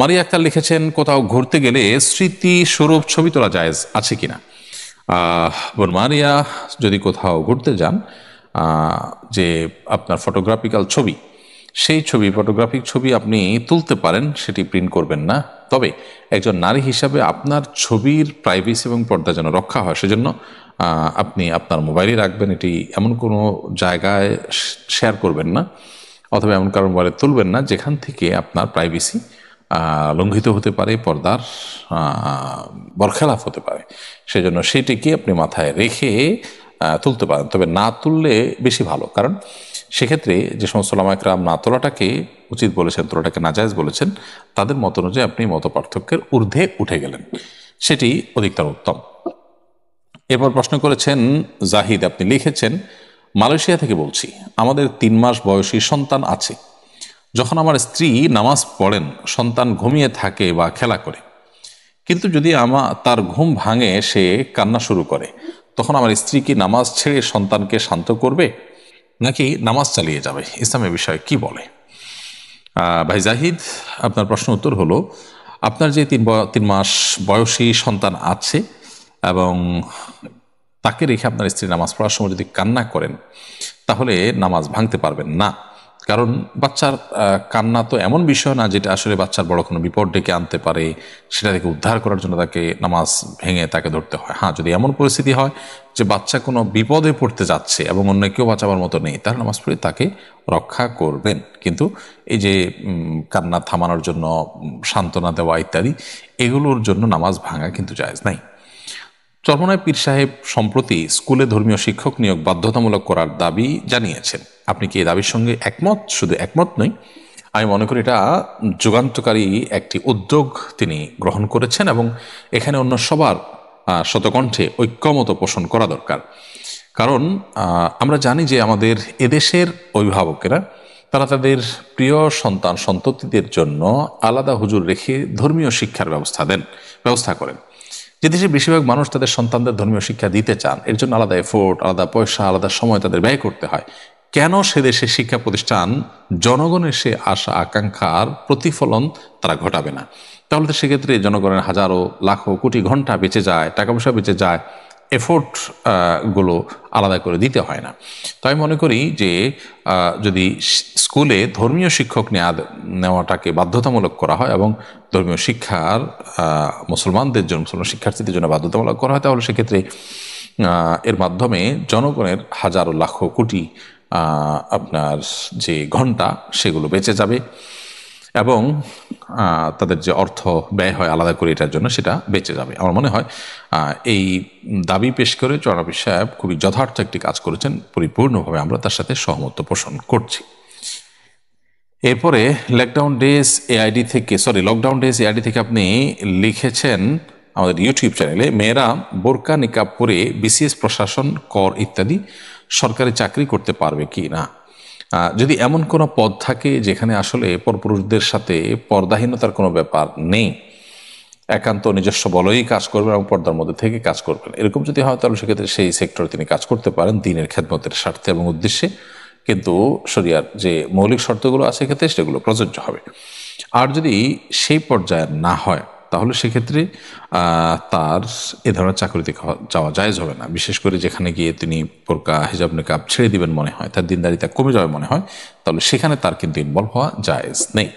মারিয়া আক্তার লিখেছেন, কোথাও ঘুরতে গেলে স্মৃতি স্বরূপ ছবি তোলা জায়েজ আছে কিনা। বোন মারিয়া, যদি কোথাও ঘুরতে যান, যে আপনার ফটোগ্রাফিক্যাল ছবি, সেই ছবি ফটোগ্রাফিক ছবি আপনি তুলতে পারেন, সেটি প্রিন্ট করবেন না। তবে একজন নারী হিসাবে আপনার ছবির প্রাইভেসি এবং পর্দা যেন রক্ষা হয়, সেজন্য আপনি আপনার মোবাইলে রাখবেন, এটি এমন কোনো জায়গায় শেয়ার করবেন না, অথবা এমন কারণ মোবাইলে তুলবেন না যেখান থেকে আপনার প্রাইভেসি লঙ্ঘিত হতে পারে, পর্দার বরখেলাপ হতে পারে। সেজন্য সেটিকে আপনি মাথায় রেখে তুলতে পারেন, তবে না তুললে বেশি ভালো। কারণ সেক্ষেত্রে যে সমস্ত ওলামা একরাম না তোলাটাকে উচিত বলেছেন, তোলাটাকে নাজায়েজ বলেছেন, তাদের মত অনুযায়ী আপনি মত পার্থক্যের ঊর্ধ্বে উঠে গেলেন, সেটি অধিকতর উত্তম। এরপর প্রশ্ন করেছেন জাহিদ, আপনি লিখেছেন, মালয়েশিয়া থেকে বলছি, আমাদের 3 মাস বয়সী সন্তান আছে। যখন আমার স্ত্রী নামাজ পড়েন, সন্তান ঘুমিয়ে থাকে বা খেলা করে, কিন্তু যদি তার ঘুম ভাঙে, সে কান্না শুরু করে, তখন আমার স্ত্রী কি নামাজ ছেড়ে সন্তানকে শান্ত করবে নাকি নামাজ চালিয়ে যাবে? ইসলামের বিষয়ে কি বলে? ভাই জাহিদ, আপনার প্রশ্ন উত্তর হলো, আপনার যে 3 মাস বয়সী সন্তান আছে এবং তাকে রেখে আপনার স্ত্রী নামাজ পড়ার সময় যদি কান্না করেন, তাহলে নামাজ ভাঙতে পারবেন না। কারণ বাচ্চার কান্না তো এমন বিষয় না যেটা আসলে বাচ্চার বড় কোনো বিপদ ডেকে আনতে পারে, সেটা থেকে উদ্ধার করার জন্য তাকে নামাজ ভেঙে তাকে ধরতে হয়। হ্যাঁ, যদি এমন পরিস্থিতি হয় যে বাচ্চা কোনো বিপদে পড়তে যাচ্ছে এবং অন্য কেউ বাঁচাবার মতো নেই, তাহলে নামাজ পড়ে তাকে রক্ষা করবেন। কিন্তু এই যে কান্না থামানোর জন্য সান্ত্বনা দেওয়া ইত্যাদি, এগুলোর জন্য নামাজ ভাঙা কিন্তু জায়েজ নাই। চরমনায় পীর সাহেব সম্প্রতি স্কুলে ধর্মীয় শিক্ষক নিয়োগ বাধ্যতামূলক করার দাবি জানিয়েছেন। আপনি কি এই দাবির সঙ্গে একমত? শুধু একমত নই, আমি মনে করি এটা যুগান্তকারী একটি উদ্যোগ তিনি গ্রহণ করেছেন, এবং এখানে অন্য সবার শতকণ্ঠে ঐক্যমত পোষণ করা দরকার। কারণ আমরা জানি যে আমাদের এদেশের অভিভাবকেরা, তারা তাদের প্রিয় সন্তান সন্ততিদের জন্য আলাদা হুজুর রেখে ধর্মীয় শিক্ষার ব্যবস্থা করেন। যে দেশে বেশিরভাগ মানুষ তাদের সন্তানদের ধর্মীয় শিক্ষা দিতে চান, এর জন্য আলাদা এফোর্ট, আলাদা পয়সা, আলাদা সময় তাদের ব্যয় করতে হয়। কেন সে দেশের শিক্ষা প্রতিষ্ঠান জনগণের সে আশা আকাঙ্ক্ষার প্রতিফলন তারা ঘটাবে না? তাহলে তো সেক্ষেত্রে জনগণের হাজারো লাখো কোটি ঘন্টা বেঁচে যায়, টাকা পয়সা বেঁচে যায়, এফোর্ট গুলো আলাদা করে দিতে হয় না। তো আমি মনে করি যে যদি স্কুলে ধর্মীয় শিক্ষক নেওয়াটাকে বাধ্যতামূলক করা হয় এবং ধর্মীয় শিক্ষার মুসলমান শিক্ষার্থীদের জন্য বাধ্যতামূলক করা হয়, তাহলে সেক্ষেত্রে এর মাধ্যমে জনগণের হাজারো লাখো কোটি আপনার যে ঘন্টা, সেগুলো বেঁচে যাবে, এবং তাদের যে অর্থ ব্যয় হয় আলাদা করে এটার জন্য, সেটা বেঁচে যাবে। আমার মনে হয় এই দাবি পেশ করে চরমনায় পীর সাহেব খুবই যথার্থ একটি কাজ করেছেন, পরিপূর্ণভাবে আমরা তার সাথে সহমত পোষণ করছি। এরপরে লকডাউন ডেজ এআইডি থেকে আপনি লিখেছেন আমাদের ইউটিউব চ্যানেলে, মেয়েরা বোরকা নিকাব পরে বিসিএস, প্রশাসন, কর ইত্যাদি সরকারি চাকরি করতে পারবে কি না? যদি এমন কোনো পদ থাকে যেখানে আসলে পরপুরুষদের সাথে পর্দাহীনতার কোনো ব্যাপার নেই, একান্ত নিজস্ব বলেই কাজ করবেন এবং পর্দার মধ্যে থেকে কাজ করবেন, এরকম যদি হয়, তাহলে সেক্ষেত্রে সেই সেক্টরে তিনি কাজ করতে পারেন দ্বীনের খেদমতের স্বার্থে এবং উদ্দেশ্যে। কিন্তু শরিয়ার যে মৌলিক শর্তগুলো আছে ক্ষেত্রে সেগুলো প্রযোজ্য হবে। আর যদি সেই পর্যায়ে না হয়, তাহলে সেক্ষেত্রে তার এ ধরনের চাকরিতে যাওয়া জায়েজ হবে না। বিশেষ করে যেখানে গিয়ে তিনি বোরকা, হিজাব, নিকাব ছেড়ে দিবেন মনে হয়, তার দিনদারিতা কমে যাবে মনে হয়, তাহলে সেখানে তার কিন্তু ইনভলভ হওয়া জায়েজ নেই।